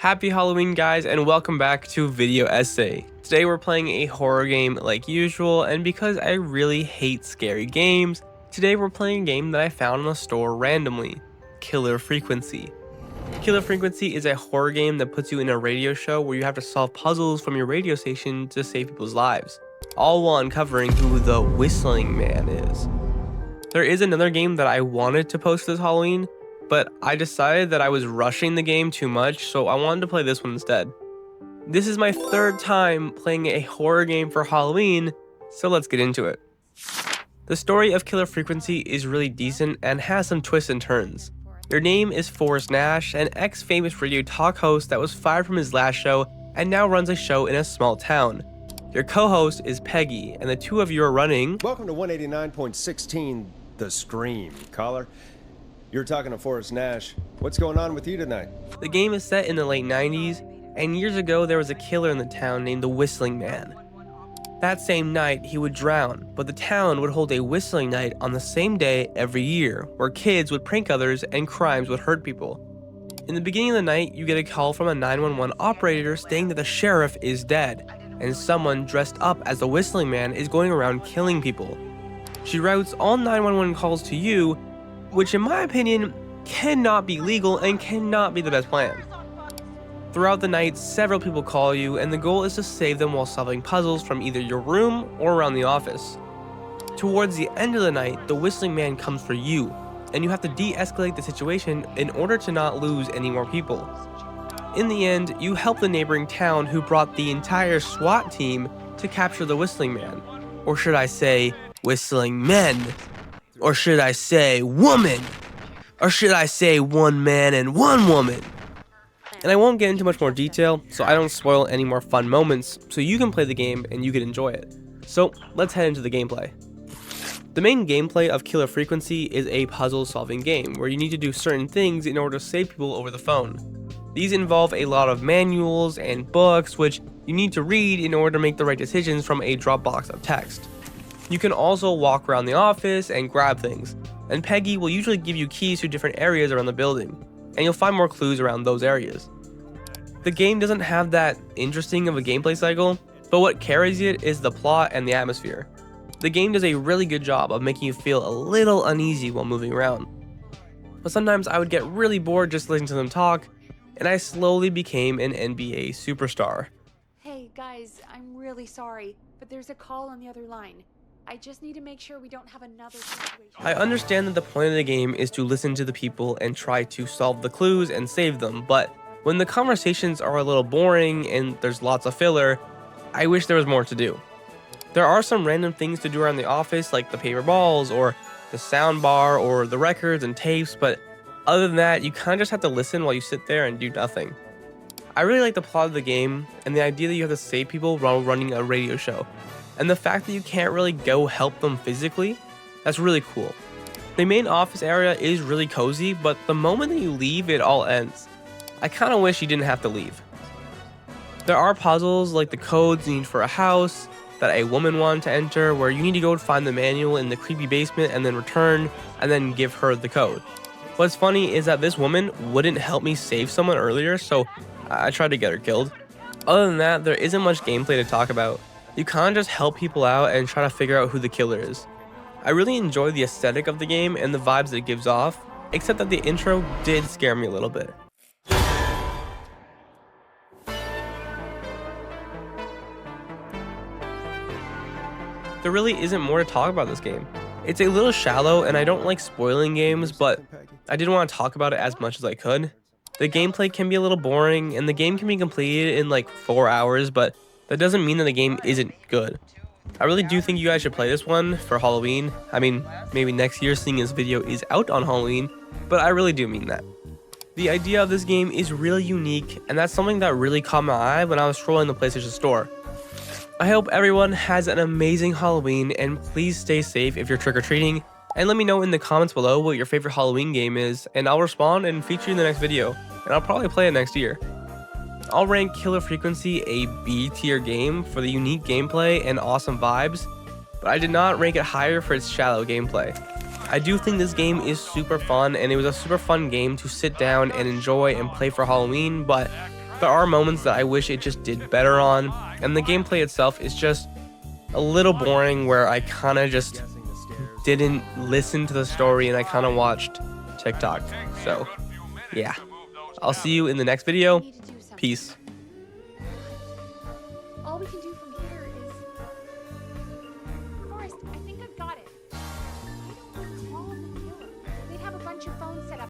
Happy Halloween guys, and welcome back to Video Essay. Today we're playing a horror game like usual, and because I really hate scary games, today we're playing a game that I found in a store randomly, Killer Frequency. Killer Frequency is a horror game that puts you in a radio show where you have to solve puzzles from your radio station to save people's lives, all while uncovering who the Whistling Man is. There is another game that I wanted to post this Halloween, but I decided that I was rushing the game too much, so I wanted to play this one instead. This is my third time playing a horror game for Halloween, so let's get into it. The story of Killer Frequency is really decent and has some twists and turns. Your name is Forrest Nash, an ex-famous radio talk host that was fired from his last show and now runs a show in a small town. Your co-host is Peggy, and the two of you are running... Welcome to 189.16, The Scream, caller. You're talking to Forrest Nash. What's going on with you tonight? The game is set in the late 90s, and years ago there was a killer in the town named the Whistling Man. That same night, he would drown, but the town would hold a whistling night on the same day every year, where kids would prank others and crimes would hurt people. In the beginning of the night, you get a call from a 911 operator stating that the sheriff is dead, and someone dressed up as the Whistling Man is going around killing people. She routes all 911 calls to you, which in my opinion cannot be legal and cannot be the best plan. Throughout the night, several people call you, and the goal is to save them while solving puzzles from either your room or around the office. Towards the end of the night, the Whistling Man comes for you, and you have to de-escalate the situation in order to not lose any more people. In the end, you help the neighboring town who brought the entire SWAT team to capture the Whistling Man. Or should I say, Whistling Men? Or should I say woman? Or should I say one man and one woman? And I won't get into much more detail, so I don't spoil any more fun moments, so you can play the game and you can enjoy it. So let's head into the gameplay. The main gameplay of Killer Frequency is a puzzle solving game where you need to do certain things in order to save people over the phone. These involve a lot of manuals and books which you need to read in order to make the right decisions from a Dropbox of text. You can also walk around the office and grab things, and Peggy will usually give you keys to different areas around the building, and you'll find more clues around those areas. The game doesn't have that interesting of a gameplay cycle, but what carries it is the plot and the atmosphere. The game does a really good job of making you feel a little uneasy while moving around. But sometimes I would get really bored just listening to them talk, and I slowly became an NBA superstar. Hey guys, I'm really sorry, but there's a call on the other line. I just need to make sure we don't have another situation. I understand that the point of the game is to listen to the people and try to solve the clues and save them, but when the conversations are a little boring and there's lots of filler, I wish there was more to do. There are some random things to do around the office like the paper balls or the sound bar or the records and tapes, but other than that, you kind of just have to listen while you sit there and do nothing. I really like the plot of the game and the idea that you have to save people while running a radio show. And the fact that you can't really go help them physically, that's really cool. The main office area is really cozy, but the moment that you leave, it all ends. I kind of wish you didn't have to leave. There are puzzles like the codes you need for a house that a woman wanted to enter, where you need to go find the manual in the creepy basement and then return and then give her the code. What's funny is that this woman wouldn't help me save someone earlier, so I tried to get her killed. Other than that, there isn't much gameplay to talk about. You kind of just help people out and try to figure out who the killer is. I really enjoy the aesthetic of the game and the vibes that it gives off, except that the intro did scare me a little bit. There really isn't more to talk about this game. It's a little shallow and I don't like spoiling games, but I didn't want to talk about it as much as I could. The gameplay can be a little boring and the game can be completed in like 4 hours, but that doesn't mean that the game isn't good. I really do think you guys should play this one for Halloween. I mean, maybe next year seeing this video is out on Halloween, but I really do mean that. The idea of this game is really unique, and that's something that really caught my eye when I was scrolling the PlayStation Store. I hope everyone has an amazing Halloween, and please stay safe if you're trick-or-treating, and let me know in the comments below what your favorite Halloween game is, and I'll respond and feature you in the next video, and I'll probably play it next year. I'll rank Killer Frequency a B tier game for the unique gameplay and awesome vibes, but I did not rank it higher for its shallow gameplay. I do think this game is super fun, and it was a super fun game to sit down and enjoy and play for Halloween, but There are moments that I wish it just did better on, and the gameplay itself is just a little boring where I kind of just didn't listen to the story and I kind of watched TikTok. So, yeah. I'll see you in the next video. We need to do something. Peace. All we can do from here is... Forrest, I think I've got it. I don't recall the killer. They'd have a bunch of phones set up